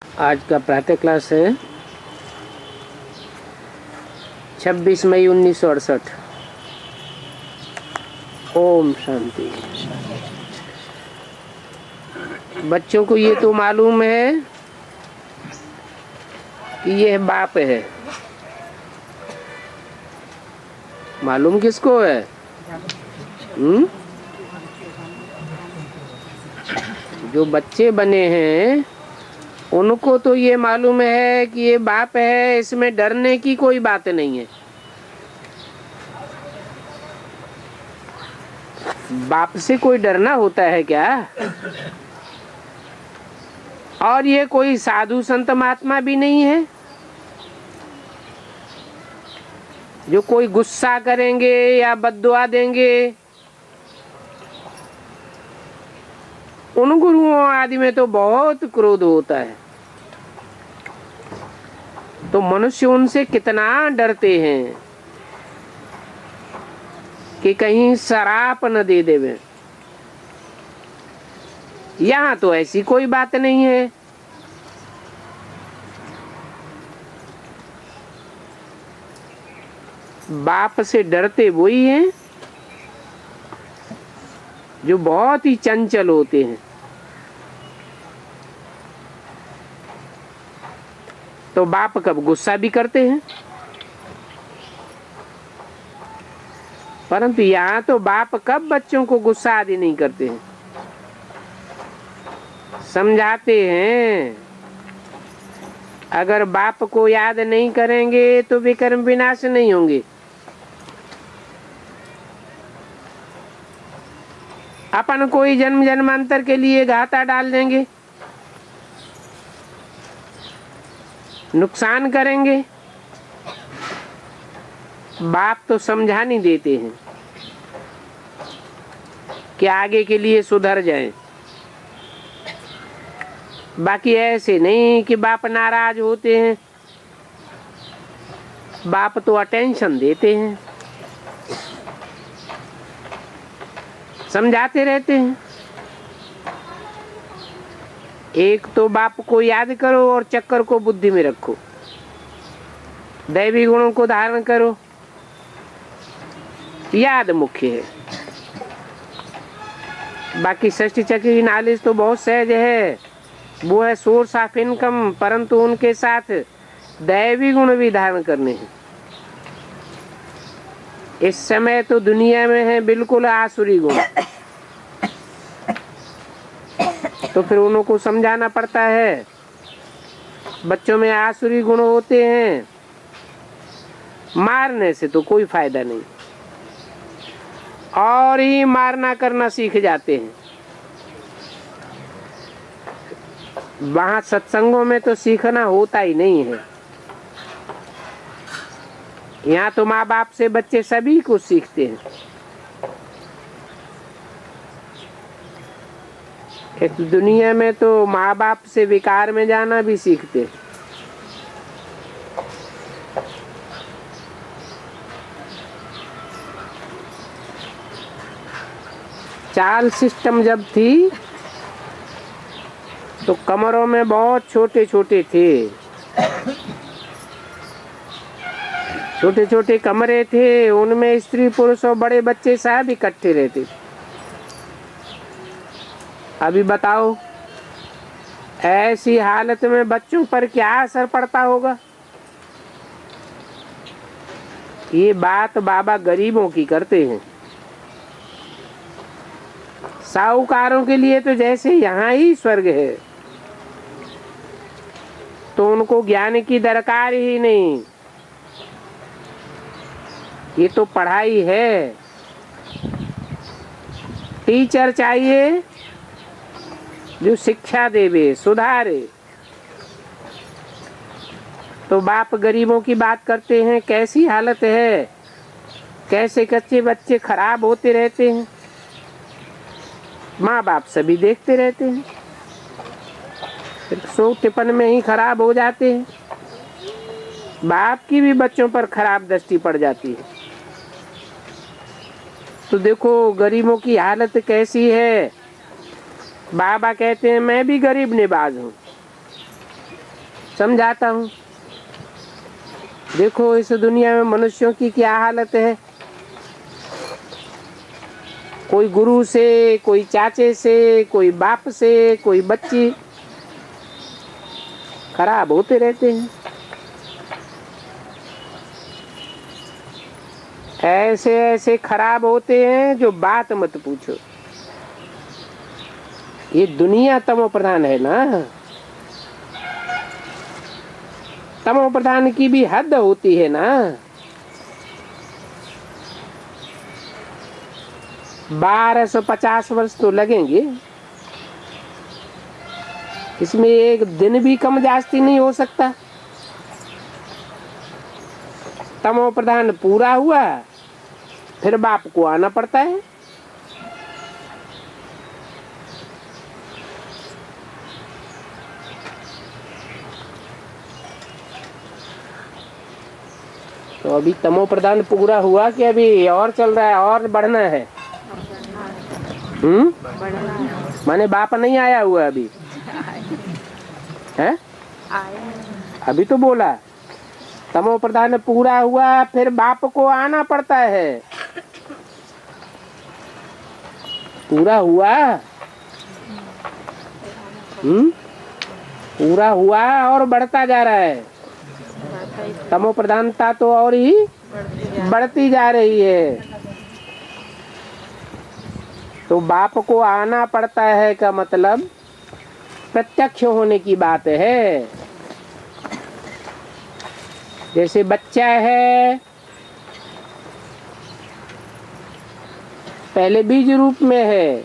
आज का प्रातः क्लास है 26 मई 1968। ओम शांति। बच्चों को ये तो मालूम है कि यह बाप है। मालूम किसको है? जो बच्चे बने हैं उनको तो ये मालूम है कि ये बाप है, इसमें डरने की कोई बात नहीं है। बाप से कोई डरना होता है क्या? और ये कोई साधु संत महात्मा भी नहीं है जो कोई गुस्सा करेंगे या बद्दुआ देंगे। उन गुरुओं आदि में तो बहुत क्रोध होता है, तो मनुष्य उनसे कितना डरते हैं कि कहीं शराप न दे देवे। यहाँ तो ऐसी कोई बात नहीं है। बाप से डरते वही हैं जो बहुत ही चंचल होते हैं। तो बाप कब गुस्सा भी करते हैं, परंतु यहाँ तो बाप कब बच्चों को गुस्सा आदि नहीं करते हैं, समझाते हैं। अगर बाप को याद नहीं करेंगे तो विकर्म विनाश नहीं होंगे। अपन कोई जन्म जन्मांतर के लिए घाटा डाल देंगे, नुकसान करेंगे। बाप तो समझा नहीं देते हैं कि आगे के लिए सुधर जाएं। बाकी ऐसे नहीं कि बाप नाराज होते हैं, बाप तो अटेंशन देते हैं, समझाते रहते हैं। एक तो बाप को याद करो और चक्कर को बुद्धि में रखो, दैवी गुणों को धारण करो, याद मुख्य है। बाकी षष्ठी चक्र की नॉलेज तो बहुत सहज है, वो है सोर्स ऑफ इनकम, परंतु उनके साथ दैवी गुण भी धारण करने हैं। इस समय तो दुनिया में है बिल्कुल आसुरी गुण, तो फिर उनको समझाना पड़ता है। बच्चों में आसुरी गुण होते हैं, मारने से तो कोई फायदा नहीं, और ही मारना करना सीख जाते हैं। वहां सत्संगों में तो सीखना होता ही नहीं है। यहाँ तो माँ बाप से बच्चे सभी कुछ सीखते हैं। एक दुनिया में तो माँ बाप से विकार में जाना भी सीखते हैं। चाल सिस्टम जब थी तो कमरों में बहुत छोटे छोटे थे, छोटे छोटे कमरे थे, उनमें स्त्री पुरुष और बड़े बच्चे सब इकट्ठे रहते। अभी बताओ ऐसी हालत में बच्चों पर क्या असर पड़ता होगा। ये बात बाबा गरीबों की करते हैं। साहूकारों के लिए तो जैसे यहाँ ही स्वर्ग है, तो उनको ज्ञान की दरकार ही नहीं। ये तो पढ़ाई है, टीचर चाहिए जो शिक्षा देवे, सुधारे। तो बाप गरीबों की बात करते हैं, कैसी हालत है, कैसे कच्चे बच्चे खराब होते रहते हैं। माँ बाप सभी देखते रहते हैं, फिर सो टिपन में ही खराब हो जाते हैं। बाप की भी बच्चों पर खराब दृष्टि पड़ जाती है। तो देखो गरीबों की हालत कैसी है। बाबा कहते हैं मैं भी गरीब निवाज हूँ, समझाता हूँ। देखो इस दुनिया में मनुष्यों की क्या हालत है। कोई गुरु से, कोई चाचे से, कोई बाप से, कोई बच्ची, खराब होते रहते हैं। ऐसे ऐसे खराब होते हैं जो बात मत पूछो। ये दुनिया तमो प्रधान है ना। तमो प्रधान की भी हद होती है ना। 1250 वर्ष तो लगेंगे। इसमें एक दिन भी कम जास्ती नहीं हो सकता। तमो प्रधान पूरा हुआ, फिर बाप को आना पड़ता है। तो अभी तमो प्रधान पूरा हुआ कि अभी और चल रहा है, और बढ़ना है? माने बाप नहीं आया हुआ अभी है? अभी तो बोला तमो प्रधान पूरा हुआ, फिर बाप को आना पड़ता है। पूरा हुआ, पूरा हुआ और बढ़ता जा रहा है। तमो प्रधानता तो और ही बढ़ती जा रही है। तो बाप को आना पड़ता है का मतलब प्रत्यक्ष होने की बात है। जैसे बच्चा है, पहले बीज रूप में है,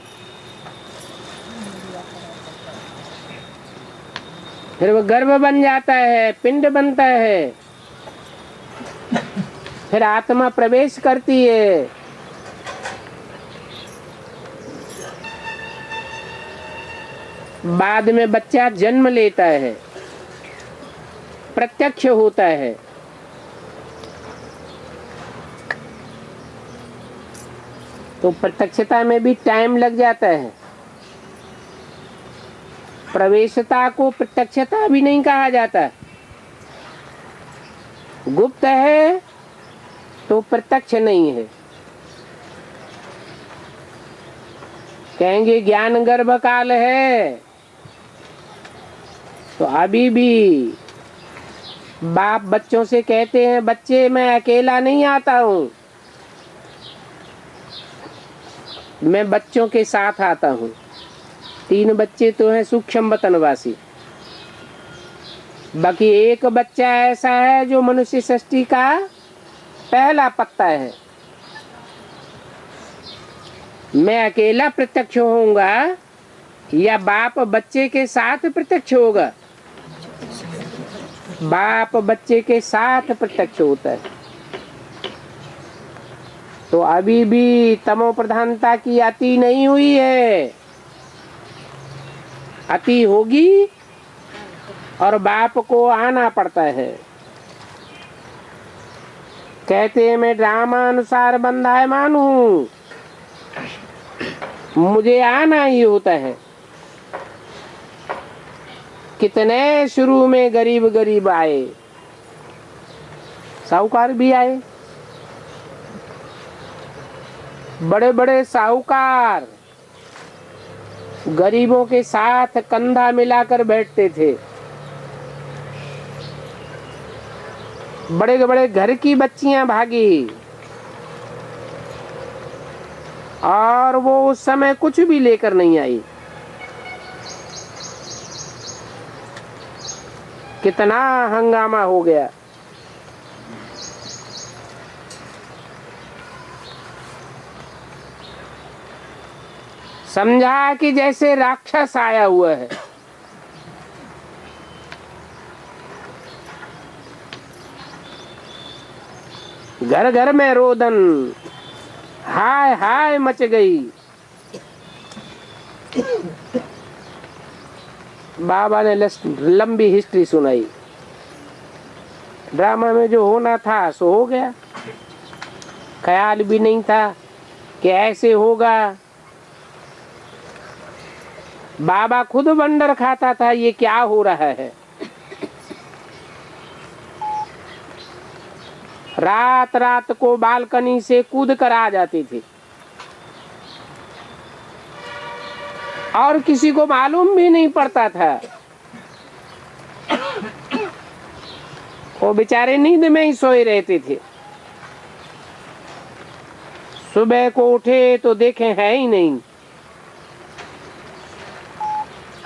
फिर वो गर्भ बन जाता है, पिंड बनता है, फिर आत्मा प्रवेश करती है। बाद में बच्चा जन्म लेता है, प्रत्यक्ष होता है। तो प्रत्यक्षता में भी टाइम लग जाता है। प्रवेशता को प्रत्यक्षता भी नहीं कहा जाता। गुप्त है तो प्रत्यक्ष नहीं है। कहेंगे ज्ञान गर्भ काल है, तो अभी भी बाप बच्चों से कहते हैं, बच्चे मैं अकेला नहीं आता हूँ, मैं बच्चों के साथ आता हूँ। 3 बच्चे तो हैं सूक्ष्म वतनवासी, बाकी एक बच्चा ऐसा है जो मनुष्य सृष्टि का पहला पत्ता है। मैं अकेला प्रत्यक्ष होऊंगा या बाप बच्चे के साथ प्रत्यक्ष होगा? बाप बच्चे के साथ प्रत्यक्ष होता है। तो अभी भी तमो प्रधानता की अति नहीं हुई है। अति होगी और बाप को आना पड़ता है। कहते हैं मैं ड्रामानुसार बंधायमान हूँ, मुझे आना ही होता है। कितने शुरू में गरीब गरीब आए, साहूकार भी आए, बड़े बड़े साहूकार गरीबों के साथ कंधा मिलाकर बैठते थे। बड़े बड़े घर की बच्चियां भागी और वो उस समय कुछ भी लेकर नहीं आई। कितना हंगामा हो गया। समझा कि जैसे राक्षस आया हुआ है। घर घर में रोदन, हाय हाय मच गई। बाबा ने लंबी हिस्ट्री सुनाई। ड्रामा में जो होना था सो हो गया। ख्याल भी नहीं था कि ऐसे होगा। बाबा खुद बंडर खाता था, ये क्या हो रहा है। रात रात को बालकनी से कूद कर आ जाते थे और किसी को मालूम भी नहीं पड़ता था। वो बेचारे नींद में ही सोए रहते थे। सुबह को उठे तो देखे है ही नहीं।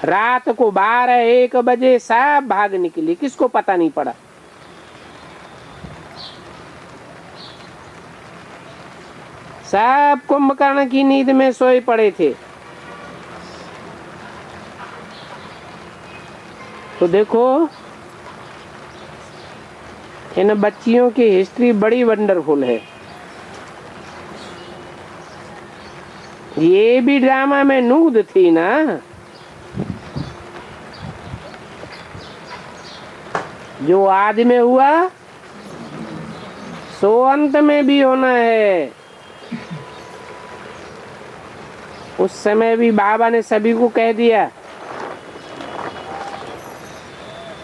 रात को 12-1 बजे सब भाग निकली, किसको पता नहीं पड़ा। सब कुंभकर्ण की नींद में सोए पड़े थे। तो देखो इन बच्चियों की हिस्ट्री बड़ी वंडरफुल है। ये भी ड्रामा में नूद थी ना। जो आदि में हुआ सो अंत में भी होना है। उस समय भी बाबा ने सभी को कह दिया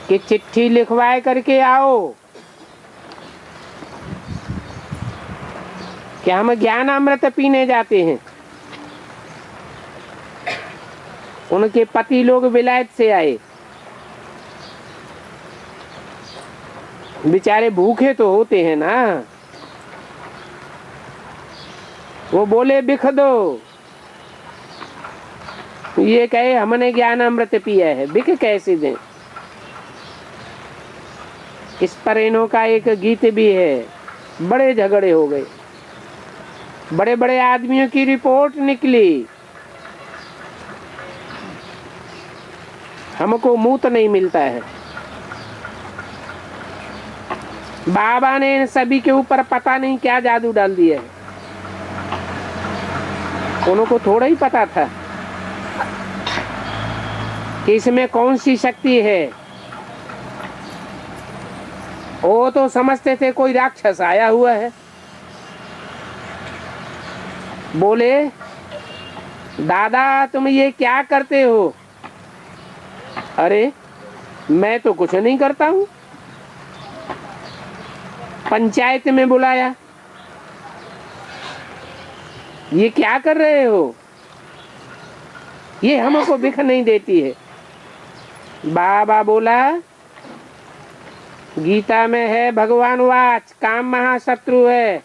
कि चिट्ठी लिखवाए करके आओ कि हम ज्ञान अमृत पीने जाते हैं। उनके पति लोग विलायत से आए, बेचारे भूखे तो होते हैं ना। वो बोले बिख दो। ये कहे हमने ज्ञान अमृत पिया है, बिख कैसे दें। इस पर इन्हों का एक गीत भी है। बड़े झगड़े हो गए, बड़े बड़े आदमियों की रिपोर्ट निकली, हमको मूत नहीं मिलता है। बाबा ने इन सभी के ऊपर पता नहीं क्या जादू डाल दिया है। उनको थोड़ा ही पता था कि इसमें कौन सी शक्ति है। वो तो समझते थे कोई राक्षस आया हुआ है। बोले दादा तुम ये क्या करते हो। अरे मैं तो कुछ नहीं करता हूँ। पंचायत में बुलाया, ये क्या कर रहे हो, ये हमको बिख नहीं देती है। बाबा बोला गीता में है भगवान वाच, काम महाशत्रु है।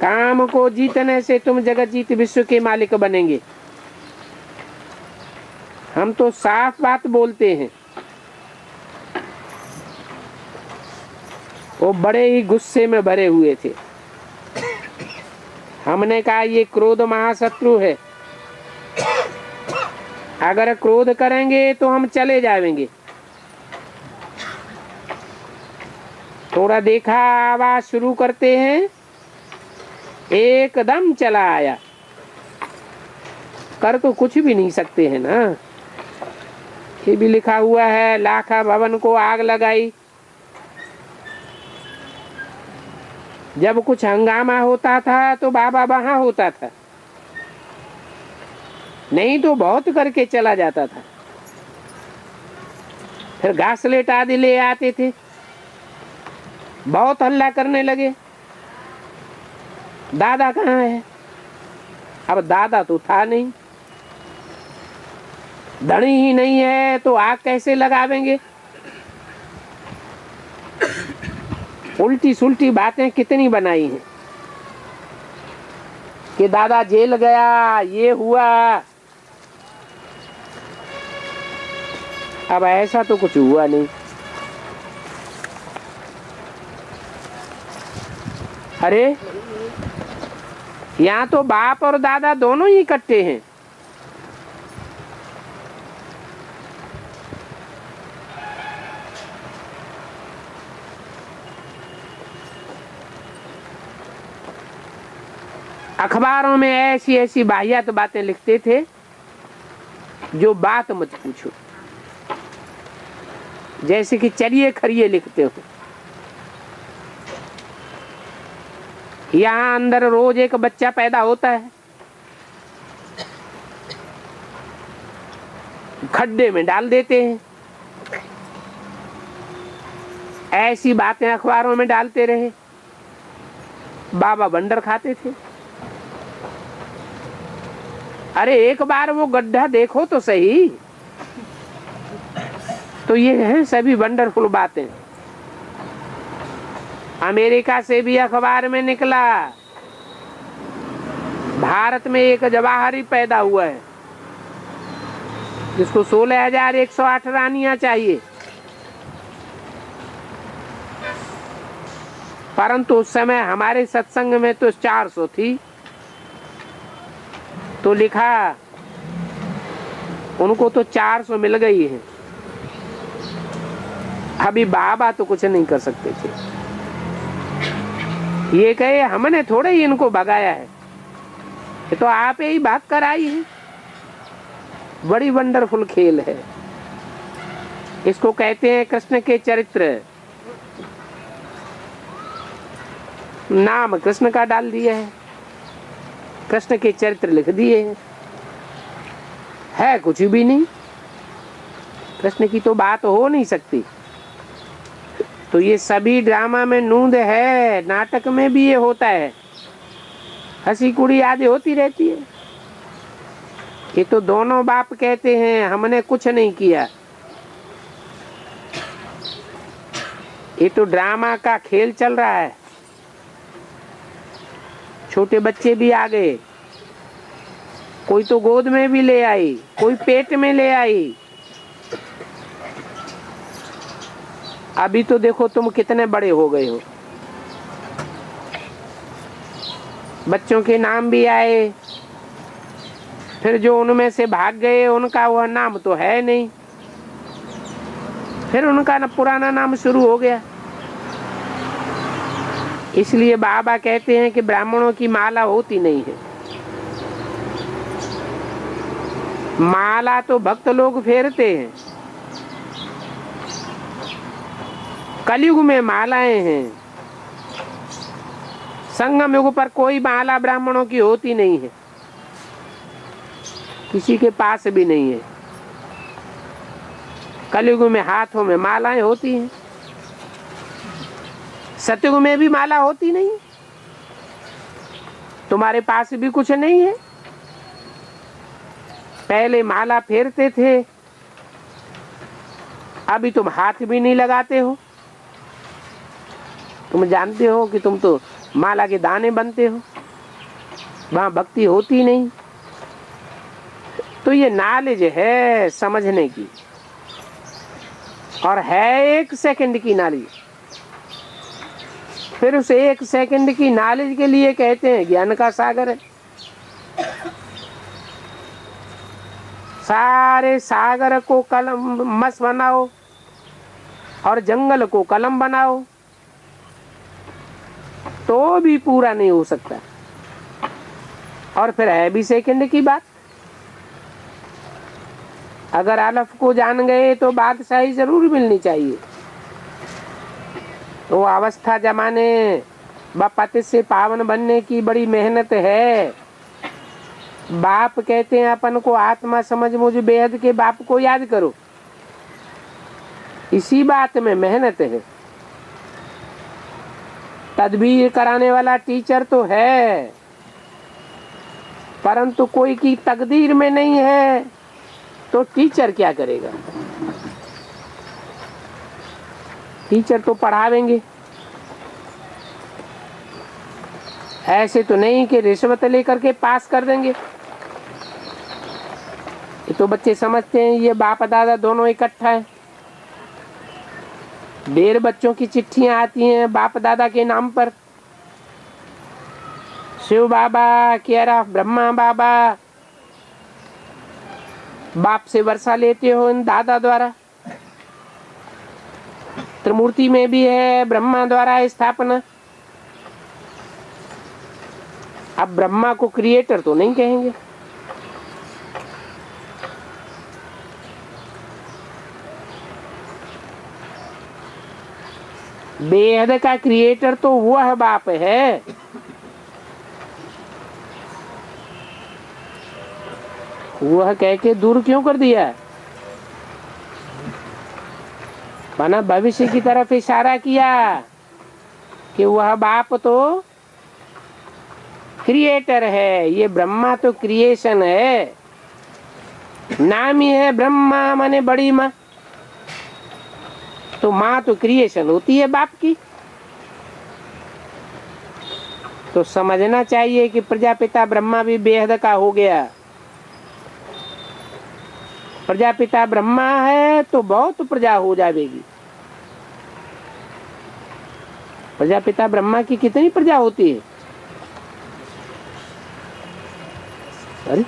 काम को जीतने से तुम जगत जीत विश्व के मालिक बनेंगे। हम तो साफ बात बोलते हैं। वो बड़े ही गुस्से में भरे हुए थे। हमने कहा ये क्रोध महाशत्रु है, अगर क्रोध करेंगे तो हम चले जाएंगे। थोड़ा देखा, आवाज शुरू करते हैं, एकदम चला आया। कर तो कुछ भी नहीं सकते हैं ना। ये भी लिखा हुआ है लाखा भवन को आग लगाई। जब कुछ हंगामा होता था तो बाबा वहां होता था, नहीं तो बहुत करके चला जाता था। फिर घासलेट आदि ले आते थे, बहुत हल्ला करने लगे। दादा कहाँ है। अब दादा तो था नहीं, धनी ही नहीं है तो आग कैसे लगावेंगे। उल्टी सुल्टी बातें कितनी बनाई हैं कि दादा जेल गया, ये हुआ। अब ऐसा तो कुछ हुआ नहीं। अरे यहाँ तो बाप और दादा दोनों ही इकट्ठे हैं। अखबारों में ऐसी ऐसी वाहियात बातें लिखते थे जो बात मत पूछो। जैसे कि चलिए खरिए लिखते हो। यहाँ अंदर रोज एक बच्चा पैदा होता है, खड्डे में डाल देते हैं। ऐसी बातें अखबारों में डालते रहे। बाबा बंदर खाते थे। अरे एक बार वो गड्ढा देखो तो सही। तो ये हैं सभी वंडरफुल बातें। अमेरिका से भी अखबार में निकला, भारत में एक जवाहरी पैदा हुआ है जिसको 16,108 रानियां चाहिए, परंतु उस समय हमारे सत्संग में तो 400 थी। तो लिखा उनको तो 400 मिल गई है। अभी बाबा तो कुछ नहीं कर सकते थे। ये कहे हमने थोड़े ही इनको भगाया है, ये तो आप ही भाग कर आई है। बड़ी वंडरफुल खेल है। इसको कहते हैं कृष्ण के चरित्र। नाम कृष्ण का डाल दिया है, कृष्ण के चरित्र लिख दिए हैं। है कुछ भी नहीं। कृष्ण की तो बात हो नहीं सकती। तो ये सभी ड्रामा में नूंद है, नाटक में भी ये होता है। हंसी कुड़ी आदि होती रहती है। ये तो दोनों बाप कहते हैं हमने कुछ नहीं किया। ये तो ड्रामा का खेल चल रहा है। छोटे बच्चे भी आ गए, कोई तो गोद में भी ले आई, कोई पेट में ले आई। अभी तो देखो तुम कितने बड़े हो गए हो। बच्चों के नाम भी आए, फिर जो उनमें से भाग गए उनका वह नाम तो है नहीं, फिर उनका पुराना नाम शुरू हो गया। इसलिए बाबा कहते हैं कि ब्राह्मणों की माला होती नहीं है। माला तो भक्त लोग फेरते हैं। कलयुग में मालाएं हैं, संगम युग पर कोई माला ब्राह्मणों की होती नहीं है, किसी के पास भी नहीं है। कलयुग में हाथों में मालाएं होती हैं, सतयुग में भी माला होती नहीं। तुम्हारे पास भी कुछ नहीं है। पहले माला फेरते थे, अभी तुम हाथ भी नहीं लगाते हो। तुम जानते हो कि तुम तो माला के दाने बनते हो, वहां भक्ति होती नहीं। तो ये नॉलेज है समझने की, और है 1 सेकंड की नॉलेज। फिर उस 1 सेकंड की नॉलेज के लिए कहते हैं ज्ञान का सागर है। सारे सागर को कलम मस बनाओ और जंगल को कलम बनाओ तो भी पूरा नहीं हो सकता। और फिर है भी सेकंड की बात। अगर अलफ को जान गए तो बादशाही जरूर मिलनी चाहिए। तो अवस्था जमाने व पति से पावन बनने की बड़ी मेहनत है। बाप कहते हैं अपन को आत्मा समझ मुझ बेहद के बाप को याद करो। इसी बात में मेहनत है। तदबीर कराने वाला टीचर तो है, परंतु कोई की तकदीर में नहीं है तो टीचर क्या करेगा। टीचर तो पढ़ावेंगे, ऐसे तो नहीं कि रिश्वत लेकर के पास कर देंगे। ये तो बच्चे समझते हैं ये बाप दादा दोनों इकट्ठा है। ढेर बच्चों की चिट्ठियां आती हैं बाप दादा के नाम पर। शिव बाबा, केरा ब्रह्मा बाबा, बाप से वर्षा लेते हो इन दादा द्वारा। त्रिमूर्ति में भी है ब्रह्मा द्वारा स्थापना। अब ब्रह्मा को क्रिएटर तो नहीं कहेंगे। बेहद का क्रिएटर तो वह बाप है। वह कह के दूर क्यों कर दिया? माना भविष्य की तरफ इशारा किया कि वह बाप तो क्रिएटर है, ये ब्रह्मा तो क्रिएशन है। नाम ही है ब्रह्मा माने बड़ी माँ, तो माँ तो क्रिएशन होती है बाप की। तो समझना चाहिए कि प्रजापिता ब्रह्मा भी बेहद का हो गया। प्रजापिता ब्रह्मा है तो बहुत प्रजा हो जाएगी। प्रजापिता ब्रह्मा की कितनी प्रजा होती है? अरे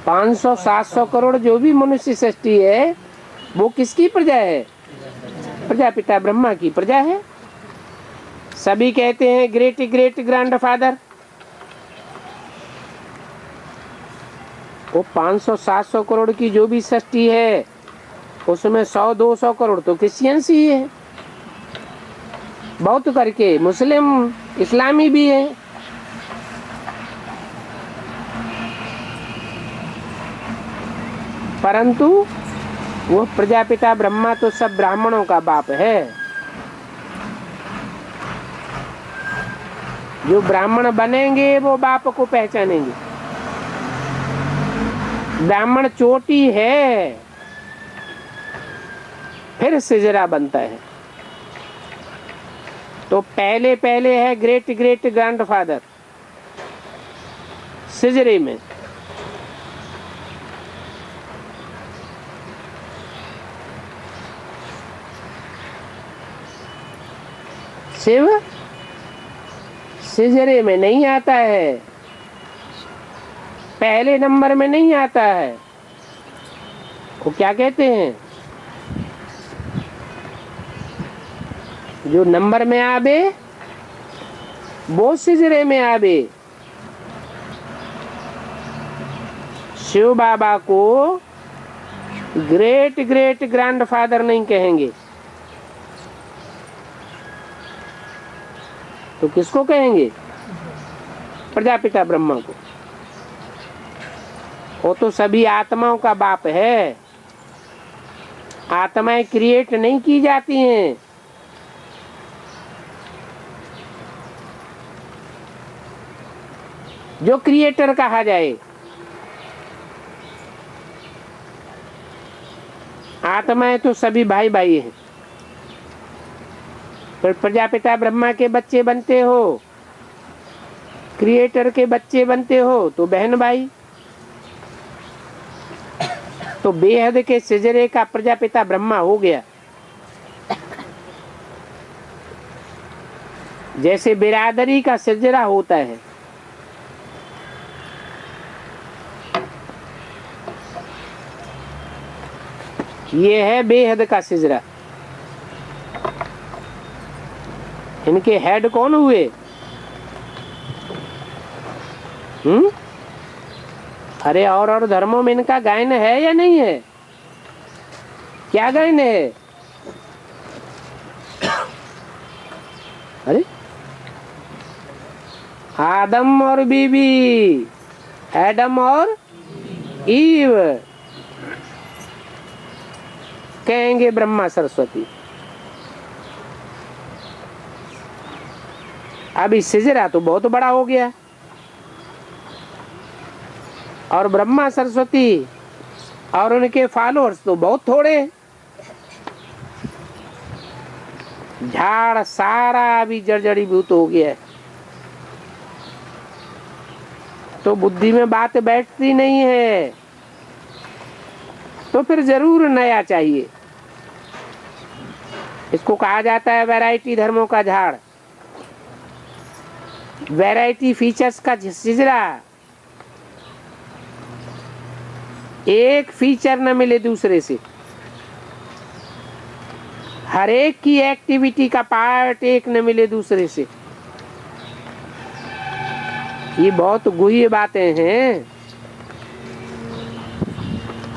500-700 करोड़ जो भी मनुष्य सृष्टि है वो किसकी प्रजा है? प्रजापिता ब्रह्मा की प्रजा है। सभी कहते हैं ग्रेट ग्रेट ग्रैंडफादर। वो 500-700 करोड़ की जो भी सृष्टि है उसमें 100-200 करोड़ तो क्रिश्चियंस ही है, बहुत करके मुस्लिम इस्लामी भी है। परंतु वो प्रजापिता ब्रह्मा तो सब ब्राह्मणों का बाप है। जो ब्राह्मण बनेंगे वो बाप को पहचानेंगे। ब्राह्मण चोटी है, फिर सिजरा बनता है। तो पहले पहले है ग्रेट ग्रेट ग्रैंडफादर सिजरे में। शिव सिजरे में नहीं आता है, पहले नंबर में नहीं आता है। वो क्या कहते हैं, जो नंबर में आवे वो सिजरे में आवे। शिव बाबा को ग्रेट ग्रेट ग्रैंडफादर नहीं कहेंगे तो किसको कहेंगे? प्रजापिता ब्रह्मा को। वो तो सभी आत्माओं का बाप है। आत्माएं क्रिएट नहीं की जाती हैं। जो क्रिएटर कहा जाए, आत्माएं तो सभी भाई भाई हैं। पर प्रजापिता ब्रह्मा के बच्चे बनते हो, क्रिएटर के बच्चे बनते हो तो बहन भाई। तो बेहद के सिजरे का प्रजापिता ब्रह्मा हो गया। जैसे बिरादरी का सिजरा होता है, ये है बेहद का सिजरा। इनके हेड कौन हुए? अरे और धर्मों में इनका गायन है या नहीं है? क्या गायन है? अरे आदम और बीबी, एडम और ईव, कहेंगे ब्रह्मा सरस्वती। अभी सिजरा तो बहुत बड़ा हो गया और ब्रह्मा सरस्वती और उनके फॉलोअर्स तो बहुत थोड़े। झाड़ सारा अभी जर्जरीभूत हो गया है। तो बुद्धि में बात बैठती नहीं है, तो फिर जरूर नया चाहिए। इसको कहा जाता है वैरायटी धर्मों का झाड़, वैरायटी फीचर्स का सिजरा। एक फीचर न मिले दूसरे से, हर एक की एक्टिविटी का पार्ट एक न मिले दूसरे से। ये बहुत गुह्य बातें हैं।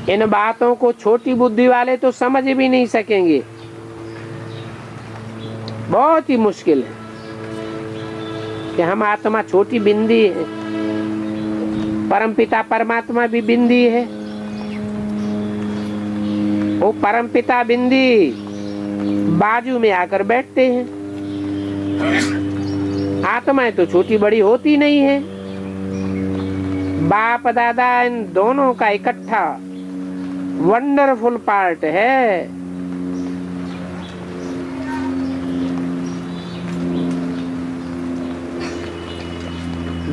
इन बातों को छोटी बुद्धि वाले तो समझ भी नहीं सकेंगे। बहुत ही मुश्किल है कि हम आत्मा छोटी बिंदी है, परमपिता परमात्मा भी बिंदी है। वो परमपिता बिंदी बाजू में आकर बैठते हैं। आत्माएं तो छोटी बड़ी होती नहीं है। बाप दादा इन दोनों का इकट्ठा वंडरफुल पार्ट है।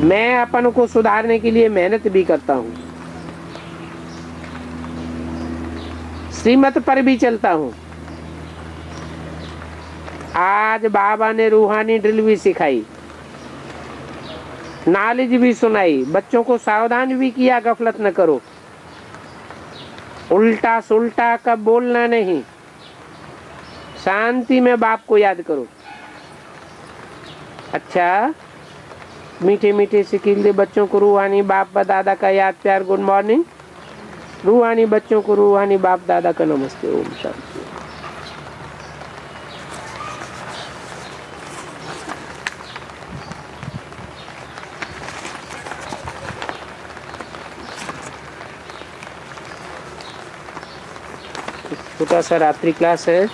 मैं अपन को सुधारने के लिए मेहनत भी करता हूँ, श्रीमत पर भी चलता हूँ। आज बाबा ने रूहानी ड्रिल भी सिखाई, नॉलेज भी सुनाई, बच्चों को सावधान भी किया, गफलत न करो, उल्टा सुल्टा का बोलना नहीं, शांति में बाप को याद करो। अच्छा, मीठे मीठे सिकील दे बच्चों को रूहानी बाप दादा का याद प्यार, गुड मॉर्निंग। रूहानी बच्चों को रूहानी बाप दादा का नमस्ते, ओम शांति। छोटा सा रात्रि क्लास है।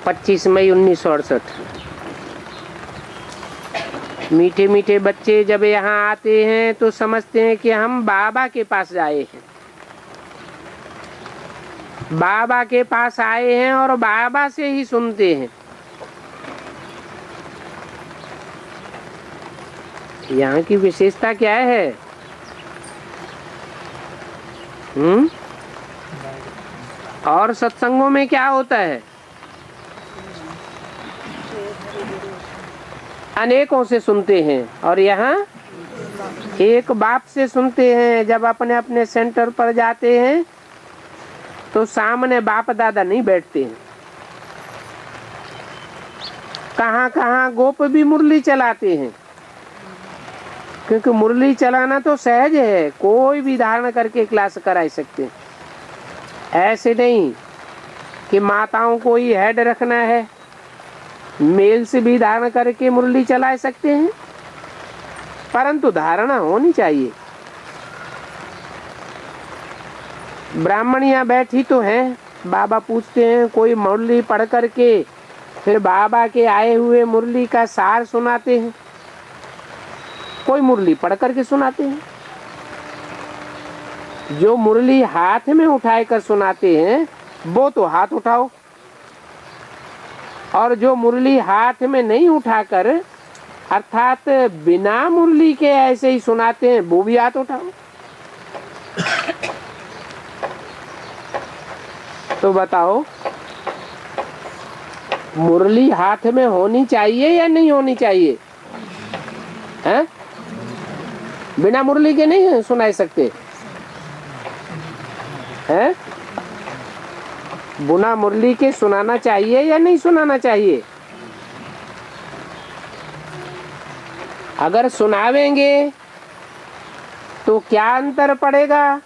पच्चीस मई 1968। मीठे मीठे बच्चे जब यहाँ आते हैं तो समझते हैं कि हम बाबा के पास आए हैं, बाबा के पास आए हैं और बाबा से ही सुनते हैं। यहाँ की विशेषता क्या है? और सत्संगों में क्या होता है? अनेकों से सुनते हैं और यहाँ एक बाप से सुनते हैं। जब अपने अपने सेंटर पर जाते हैं तो सामने बाप दादा नहीं बैठते हैं। कहाँ कहाँ गोप भी मुरली चलाते हैं, क्योंकि मुरली चलाना तो सहज है, कोई भी धारण करके क्लास करा सकते हैं। ऐसे नहीं कि माताओं को ही हेड रखना है, मेल से भी धारण करके मुरली चला सकते हैं, परंतु धारणा होनी चाहिए। ब्राह्मणियां बैठी तो हैं, बाबा पूछते हैं कोई मुरली पढ़ करके फिर बाबा के आए हुए मुरली का सार सुनाते हैं, कोई मुरली पढ़ करके सुनाते हैं। जो मुरली हाथ में उठाए कर सुनाते हैं वो तो हाथ उठाओ, और जो मुरली हाथ में नहीं उठाकर अर्थात बिना मुरली के ऐसे ही सुनाते हैं वो भी हाथ उठाओ। तो बताओ, मुरली हाथ में होनी चाहिए या नहीं होनी चाहिए? हैं? बिना मुरली के नहीं सुना सकते हैं? बिना मुरली के सुनाना चाहिए या नहीं सुनाना चाहिए? अगर सुनावेंगे तो क्या अंतर पड़ेगा,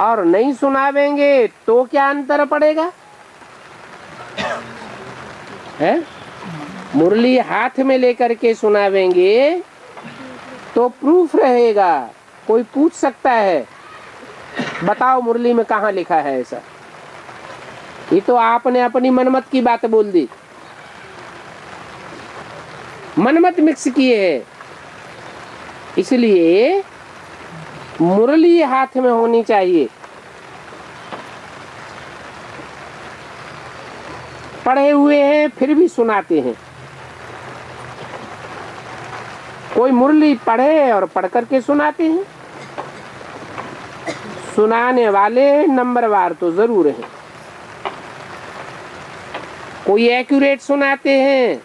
और नहीं सुनावेंगे तो क्या अंतर पड़ेगा? है? मुरली हाथ में लेकर के सुनावेंगे तो प्रूफ रहेगा, कोई पूछ सकता है बताओ मुरली में कहाँ लिखा है ऐसा। ये तो आपने अपनी मनमत की बात बोल दी, मनमत मिक्स किए है। इसलिए मुरली हाथ में होनी चाहिए। पढ़े हुए हैं फिर भी सुनाते हैं। कोई मुरली पढ़े और पढ़ करके सुनाते हैं। सुनाने वाले नंबरवार तो जरूर है। कोई एक्यूरेट सुनाते हैं,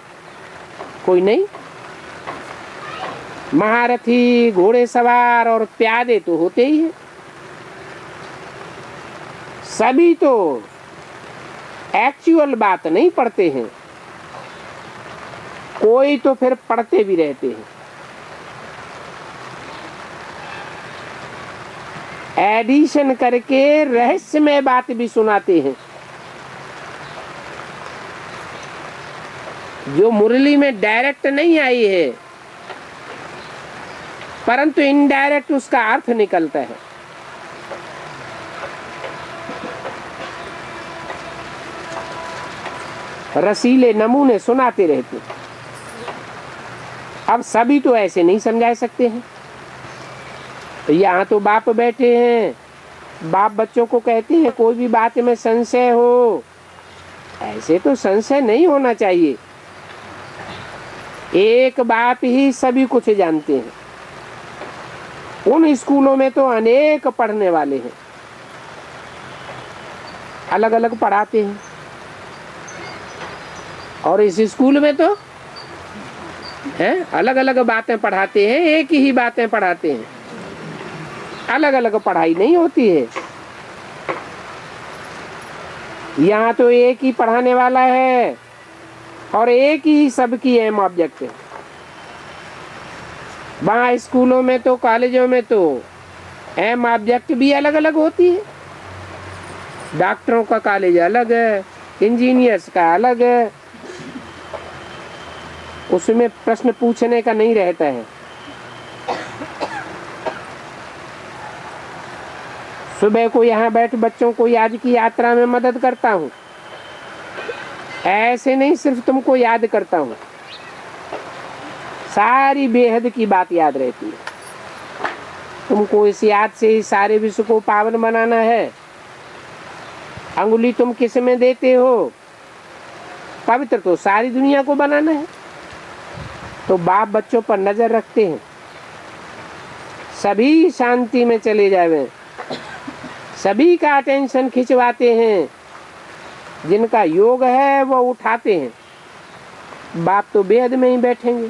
कोई नहीं। महारथी, घोड़े सवार और प्यादे तो होते ही हैं। सभी तो एक्चुअल बात नहीं पढ़ते हैं, कोई तो फिर पढ़ते भी रहते हैं। एडिशन करके रहस्यमय बात भी सुनाते हैं। जो मुरली में डायरेक्ट नहीं आई है, परंतु इनडायरेक्ट उसका अर्थ निकलता है। रसीले नमूने सुनाते रहते। अब सभी तो ऐसे नहीं समझा सकते हैं। तो यहाँ तो बाप बैठे हैं, बाप बच्चों को कहते हैं कोई भी बात में संशय हो, ऐसे तो संशय नहीं होना चाहिए। एक बाप ही सभी कुछ जानते हैं। उन स्कूलों में तो अनेक पढ़ने वाले हैं, अलग अलग पढ़ाते हैं। और इस स्कूल में तो अलग अलग बातें पढ़ाते हैं, एक ही बातें पढ़ाते हैं, अलग अलग पढ़ाई नहीं होती है। यहाँ तो एक ही पढ़ाने वाला है और एक ही सबकी एम ऑब्जेक्ट है। वहाँ स्कूलों में तो, कॉलेजों में तो एम ऑब्जेक्ट भी अलग अलग होती है। डॉक्टरों का कॉलेज अलग है, इंजीनियर्स का अलग है, उसमें प्रश्न पूछने का नहीं रहता है। सुबह को यहाँ बैठ बच्चों को याद की यात्रा में मदद करता हूँ, ऐसे नहीं सिर्फ तुमको याद करता हूँ, सारी बेहद की बात याद रहती है। तुमको इस याद से ही सारे विश्व को पावन बनाना है। अंगुली तुम किस में देते हो? पवित्र तो सारी दुनिया को बनाना है। तो बाप बच्चों पर नजर रखते हैं, सभी शांति में चले जावे, सभी का अटेंशन खिंचवाते हैं, जिनका योग है वो उठाते हैं। बाप तो बेहद में ही बैठेंगे।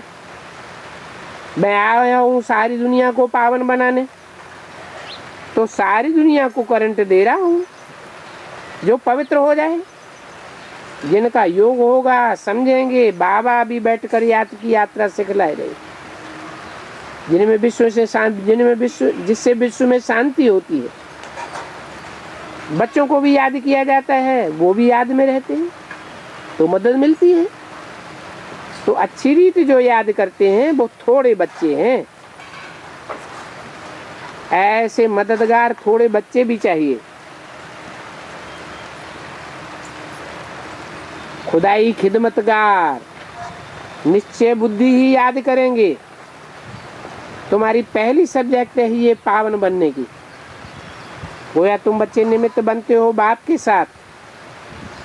मैं आया हूँ सारी दुनिया को पावन बनाने, तो सारी दुनिया को करंट दे रहा हूँ जो पवित्र हो जाए। जिनका योग होगा समझेंगे, बाबा भी बैठकर याद की यात्रा सिखलाए रहे। जिनमें विश्व से शांति, जिनमें विश्व, जिससे विश्व में शांति होती है, बच्चों को भी याद किया जाता है, वो भी याद में रहते हैं, तो मदद मिलती है। तो अच्छी रीति जो याद करते हैं वो थोड़े बच्चे हैं। ऐसे मददगार थोड़े बच्चे भी चाहिए। खुदाई खिदमतगार निश्चय बुद्धि ही याद करेंगे। तुम्हारी पहली सब्जेक्ट है ये पावन बनने की। गोया तुम बच्चे निमित्त बनते हो बाप के साथ,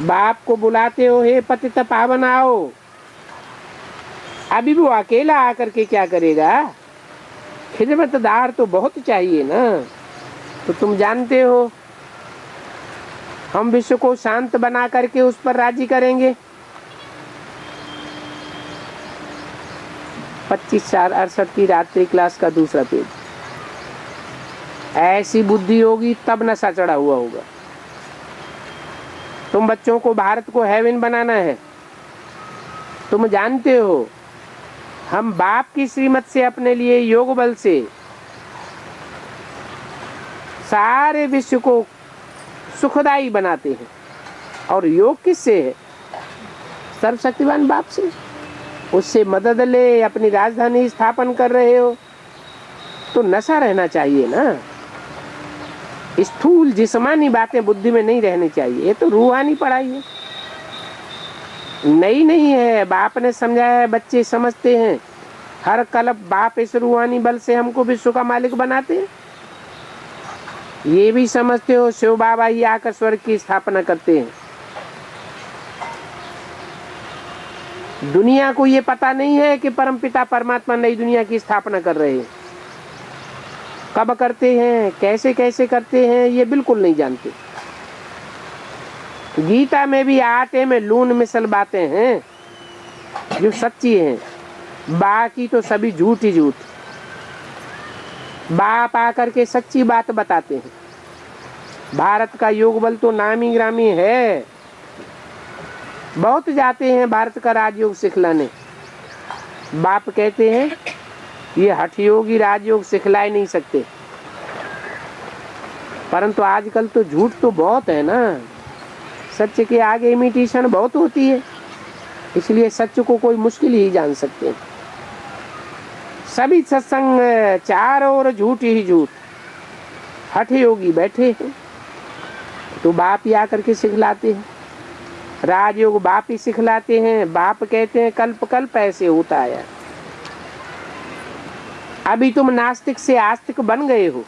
बाप को बुलाते हो, हे पतित पावन आओ। अभी वो अकेला आकर के क्या करेगा? खिदमतदार तो बहुत चाहिए ना। तो तुम जानते हो हम विश्व को शांत बना करके उस पर राजी करेंगे। 25/4/68 की रात्रि क्लास का दूसरा पेज। ऐसी बुद्धि होगी तब नशा चढ़ा हुआ होगा। तुम बच्चों को भारत को हेवन बनाना है। तुम जानते हो हम बाप की श्रीमत से अपने लिए योग बल से सारे विश्व को सुखदाई बनाते हैं। और योग किससे है? सर्वशक्तिवान बाप से। उससे मदद ले, अपनी राजधानी स्थापन कर रहे हो तो नशा रहना चाहिए ना। स्थूल जिस्मानी बातें बुद्धि में नहीं रहनी चाहिए। ये तो रूहानी पढ़ाई है, नई नहीं है। बाप ने समझाया है, बच्चे समझते हैं। हर कल्प बाप इस रूहानी बल से हमको विश्व का मालिक बनाते हैं। ये भी समझते हो शिव बाबा ही आकर स्वर्ग की स्थापना करते हैं। दुनिया को ये पता नहीं है कि परमपिता परमात्मा नई दुनिया की स्थापना कर रहे हैं। कब करते हैं, कैसे कैसे करते हैं, ये बिल्कुल नहीं जानते। गीता में भी आटे में लून मिसल बातें हैं जो सच्ची हैं, बाकी तो सभी झूठ ही झूठ। बाप आकर के सच्ची बात बताते हैं। भारत का योग बल तो नामी ग्रामी है। बहुत जाते हैं भारत का राजयोग सिखलाने। बाप कहते हैं ये हठयोगी राजयोग सिखला नहीं सकते। परंतु आजकल तो झूठ तो बहुत है ना। सच के आगे इमिटेशन बहुत होती है, इसलिए सच को कोई मुश्किल ही जान सकते हैं। सभी सत्संग चारों ओर झूठ ही झूठ। हठ योगी बैठे हैं तो बाप ही आकर के सिखलाते हैं, राजयोग बाप ही सिखलाते हैं। बाप कहते हैं कल्प कल्प ऐसे होता है। अभी तुम नास्तिक से आस्तिक बन गए हो।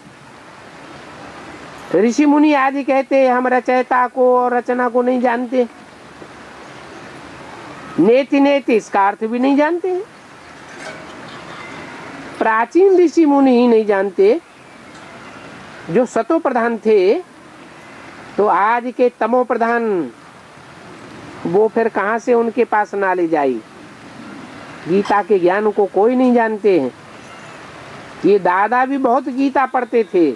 ऋषि मुनि आदि कहते हैं हम रचयिता को और रचना को नहीं जानते, नेति नेति इसका अर्थ भी नहीं जानते। प्राचीन ऋषि मुनि ही नहीं जानते जो सतो प्रधान थे, तो आज के तमो प्रधान वो फिर कहां से उनके पास नॉलेज आई। गीता के ज्ञान को कोई नहीं जानते हैं। ये दादा भी बहुत गीता पढ़ते थे,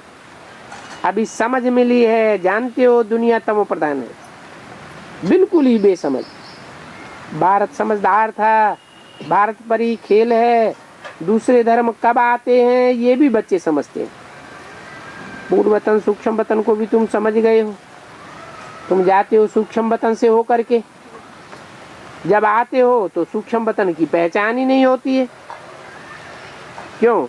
अभी समझ मिली है। जानते हो दुनिया तमो प्रधान है, बिल्कुल ही बेसमझ। भारत समझदार था, भारत पर ही खेल है। दूसरे धर्म कब आते हैं ये भी बच्चे समझते हैं। पूर्व वतन सूक्ष्म वतन को भी तुम समझ गए हो। तुम जाते हो सूक्ष्म वतन से होकर के, जब आते हो तो सूक्ष्म वतन की पहचान ही नहीं होती है। क्यों?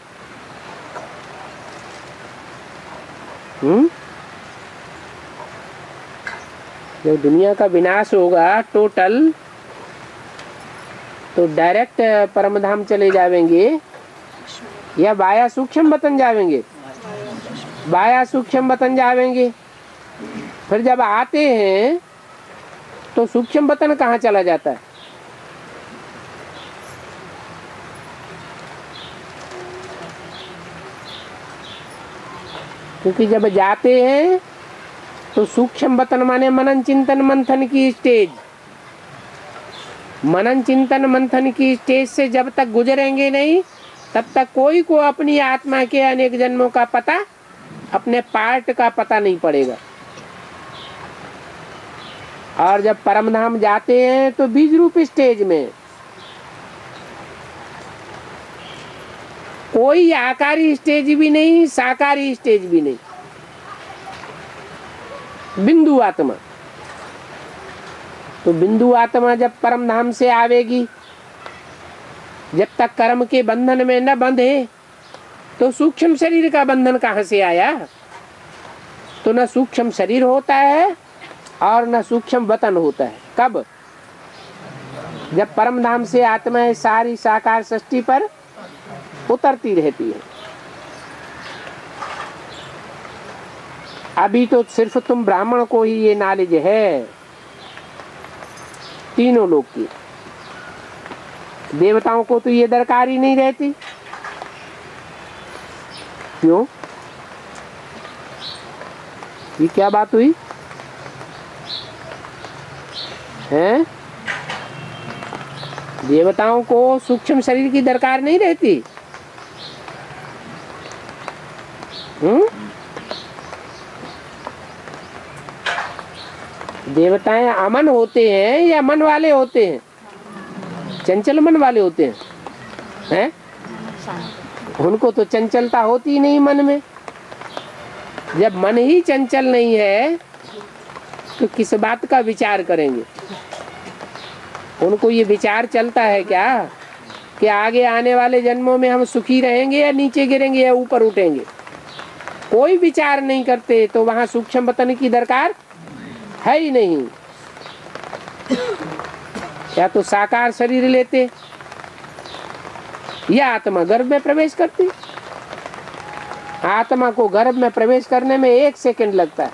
जब दुनिया का विनाश होगा टोटल, तो डायरेक्ट परमधाम चले जावेंगे या वाया सूक्ष्म वतन जावेंगे? वाया सूक्ष्म वतन जावेंगे। फिर जब आते हैं तो सूक्ष्म वतन कहाँ चला जाता है? क्योंकि जब जाते हैं तो सूक्ष्म वतन माने मनन चिंतन मंथन की स्टेज। मनन चिंतन मंथन की स्टेज से जब तक गुजरेंगे नहीं, तब तक कोई को अपनी आत्मा के अनेक जन्मों का पता, अपने पार्ट का पता नहीं पड़ेगा। और जब परमधाम जाते हैं तो बीज रूप स्टेज में कोई आकारी स्टेज भी नहीं, साकारी स्टेज भी नहीं, बिंदु आत्मा। तो बिंदु आत्मा जब परमधाम से आवेगी, जब तक कर्म के बंधन में न बंधे, तो सूक्ष्म शरीर का बंधन कहाँ से आया? तो न सूक्ष्म शरीर होता है और न सूक्ष्म वतन होता है। कब? जब परमधाम से आत्माएं सारी साकार सृष्टि पर उतरती रहती है। अभी तो सिर्फ तुम ब्राह्मण को ही ये नॉलेज है, तीनों लोग की। देवताओं को तो ये दरकार ही नहीं रहती। क्यों? ये क्या बात हुई है? देवताओं को सूक्ष्म शरीर की दरकार नहीं रहती। देवताएं अमन होते हैं या मन वाले होते हैं? चंचल मन वाले होते हैं? उनको तो चंचलता होती ही नहीं मन में। जब मन ही चंचल नहीं है तो किस बात का विचार करेंगे? उनको ये विचार चलता है क्या कि आगे आने वाले जन्मों में हम सुखी रहेंगे या नीचे गिरेंगे या ऊपर उठेंगे? कोई विचार नहीं करते, तो वहां सूक्ष्म वतन की दरकार है ही नहीं। या तो साकार शरीर लेते या आत्मा गर्भ में प्रवेश करती। आत्मा को गर्भ में प्रवेश करने में 1 सेकंड लगता है।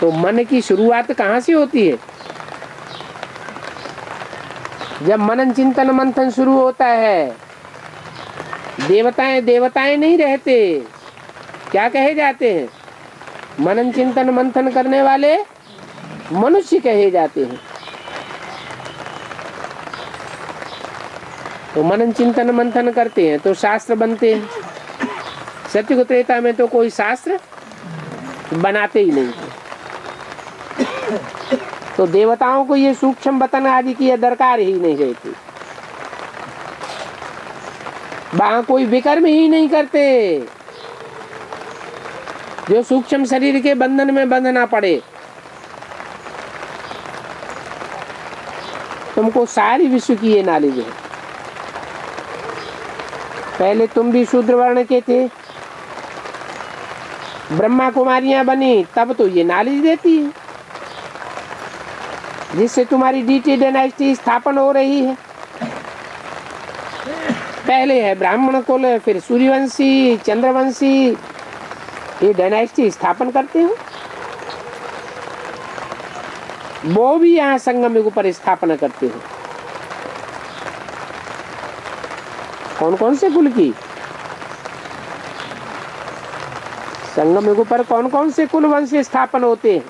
तो मन की शुरुआत कहाँ से होती है? जब मनन चिंतन मंथन शुरू होता है। देवताएं नहीं रहते, क्या कहे जाते हैं? मनन चिंतन मंथन करने वाले मनुष्य कहे जाते हैं। तो मनन चिंतन मंथन करते हैं तो शास्त्र बनते हैं। सत्युग त्रेता में तो कोई शास्त्र बनाते ही नहीं थे। तो देवताओं को ये सूक्ष्म वतन आदि की दरकार ही नहीं रहती। वहां कोई विकर्म ही नहीं करते जो सूक्ष्म शरीर के बंधन में बंधना पड़े। तुमको सारी विश्व की ये नॉलेज है। पहले तुम भी शूद्र वर्ण के थे, ब्रह्मा कुमारियां बनी, तब तो ये नॉलेज देती है, जिससे तुम्हारी डीटी डायनेस्टी स्थापन हो रही है। पहले है ब्राह्मण कुल, फिर सूर्यवंशी, चंद्रवंशी, ये डायनेस्टी स्थापन करते हो। वो भी यहाँ संगम युग पर स्थापना करते हो। कौन कौन से कुल की? संगम युग पर कौन कौन से कुल वंश स्थापन होते हैं?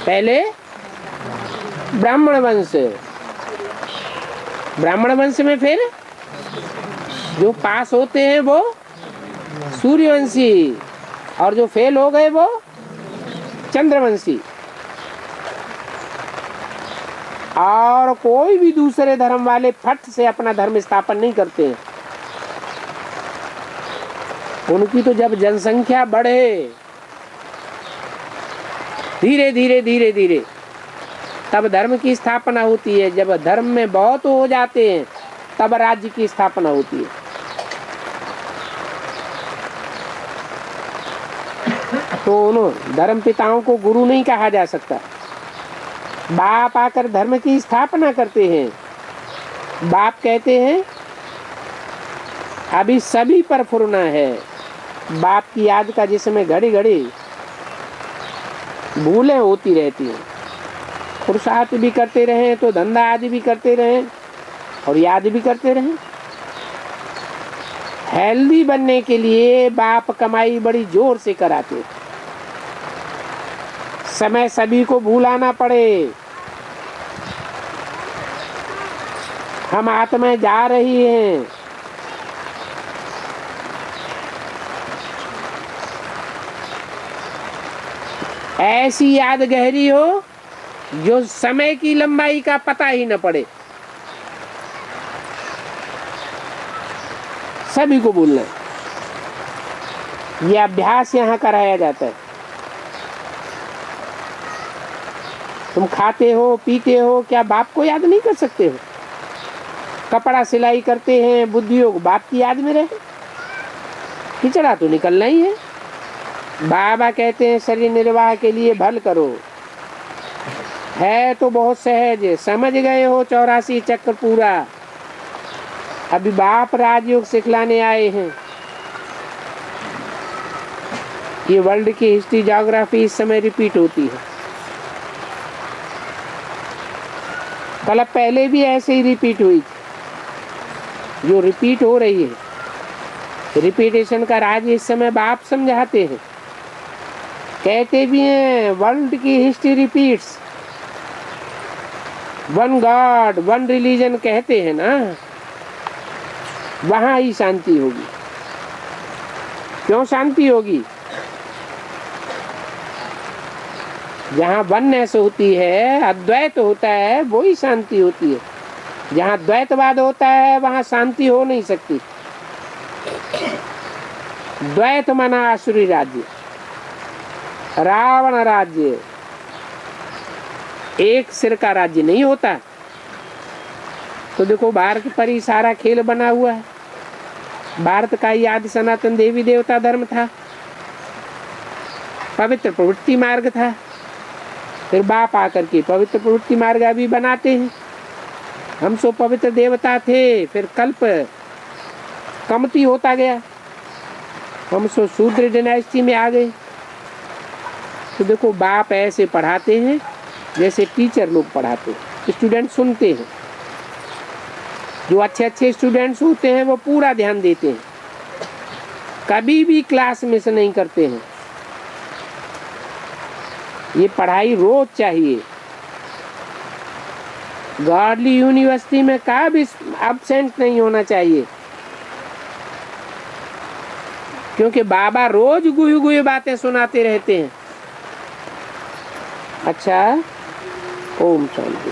पहले ब्राह्मण वंश, ब्राह्मण वंश में फिर जो पास होते हैं वो सूर्यवंशी, और जो फेल हो गए वो चंद्रवंशी। और कोई भी दूसरे धर्म वाले फट से अपना धर्म स्थापन नहीं करते हैं। उनकी तो जब जनसंख्या बढ़े, धीरे धीरे धीरे धीरे, तब धर्म की स्थापना होती है। जब धर्म में बहुत हो जाते हैं, तब राज्य की स्थापना होती है। तो उन धर्म पिताओं को गुरु नहीं कहा जा सकता। बाप आकर धर्म की स्थापना करते हैं। बाप कहते हैं अभी सभी पर फुरना है। बाप की याद का जिसमें घड़ी घड़ी भूलें होती रहती हैं। पुरुषार्थ भी करते रहें तो धंधा आदि भी करते रहें और याद भी करते रहें। हेल्दी बनने के लिए बाप कमाई बड़ी जोर से कराते। समय सभी को भूला ना पड़े। हम आत्माएं जा रही हैं। ऐसी याद गहरी हो जो समय की लंबाई का पता ही न पड़े। सभी को भूलना है। यह अभ्यास यहाँ कराया जाता है। तुम खाते हो पीते हो, क्या बाप को याद नहीं कर सकते हो? कपड़ा सिलाई करते हैं, बुद्धि योग बाप की याद में रहे। खिचड़ा तो निकलना ही है। बाबा कहते हैं शरीर निर्वाह के लिए भल करो। है तो बहुत सहज, समझ गए हो 84 चक्र पूरा। अभी बाप राजयोग सिखलाने आए हैं। ये वर्ल्ड की हिस्ट्री ज्योग्राफी इस समय रिपीट होती है। कल पहले भी ऐसे ही रिपीट हुई थी। जो रिपीट हो रही है, रिपीटेशन का राज इस समय बाप समझाते हैं। कहते भी हैं वर्ल्ड की history repeats, one God one religion कहते हैं ना, वहां ही शांति होगी। क्यों शांति होगी? जहाँ वननेस होती है, अद्वैत होता है, वो ही शांति होती है। जहाँ द्वैतवाद होता है वहाँ शांति हो नहीं सकती। द्वैत मना आसुरी राज्य, रावण राज्य, एक सिर का राज्य नहीं होता। तो देखो भारत पर ही सारा खेल बना हुआ है। भारत का ही आदि सनातन देवी देवता धर्म था, पवित्र प्रवृत्ति मार्ग था। फिर बाप आकर के पवित्र प्रवृत्ति मार्ग अभी बनाते हैं। हम सो पवित्र देवता थे, फिर कल्प कमती होता गया, हम सो शूद्र डायनेस्टी में आ गए। तो देखो बाप ऐसे पढ़ाते हैं जैसे टीचर लोग पढ़ाते हैं, स्टूडेंट सुनते हैं। जो अच्छे अच्छे स्टूडेंट्स होते हैं वो पूरा ध्यान देते हैं, कभी भी क्लास मिस नहीं करते हैं। ये पढ़ाई रोज चाहिए। गॉडली यूनिवर्सिटी में कभी एब्सेंट नहीं होना चाहिए, क्योंकि बाबा रोज गुई गुई बातें सुनाते रहते हैं। अच्छा, ओम शांति।